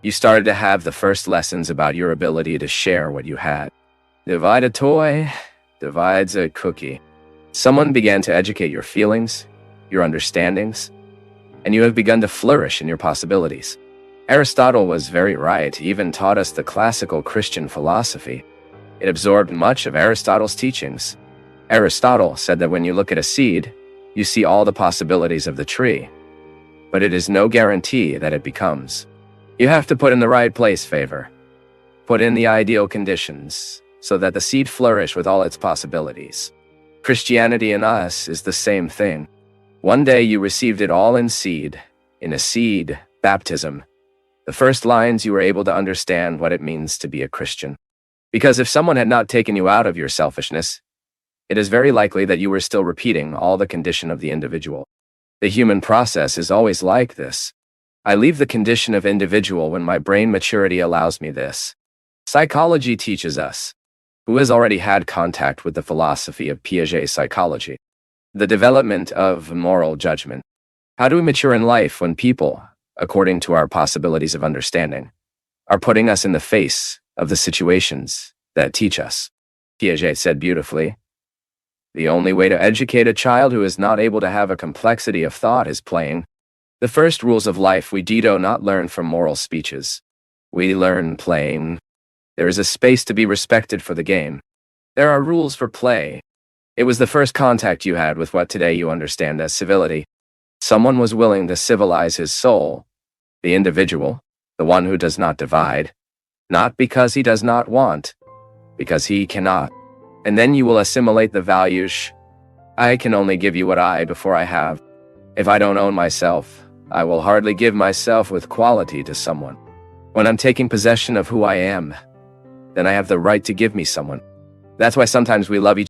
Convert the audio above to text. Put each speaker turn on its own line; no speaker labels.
You started to have the first lessons about your ability to share what you had. Divide a toy, divides a cookie. Someone began to educate your feelings, your understandings, and you have begun to flourish in your possibilities. Aristotle was very right. He even taught us the classical Christian philosophy. It absorbed much of Aristotle's teachings. Aristotle said that when you look at a seed, you see all the possibilities of the tree, but it is no guarantee that it becomes. You have to put in the right place, favor. Put in the ideal conditions so that the seed flourish with all its possibilities. Christianity in us is the same thing. One day you received it all in a seed baptism. The first lines you were able to understand what it means to be a Christian. Because if someone had not taken you out of your selfishness, it is very likely that you were still repeating all the condition of the individual. The human process is always like this. I leave the condition of individual when my brain maturity allows me this. Psychology teaches us, who has already had contact with the philosophy of Piaget psychology, the development of moral judgment. How do we mature in life when people, according to our possibilities of understanding, are putting us in the face of the situations that teach us? Piaget said beautifully, the only way to educate a child who is not able to have a complexity of thought is playing. The first rules of life we do not learn from moral speeches. We learn playing. There is a space to be respected for the game. There are rules for play. It was the first contact you had with what today you understand as civility. Someone was willing to civilize his soul, the individual, the one who does not divide, not because he does not want, because he cannot. And then you will assimilate the values. I can only give you what before I have. If I don't own myself, I will hardly give myself with quality to someone. When I'm taking possession of who I am, then I have the right to give me someone. That's why sometimes we love each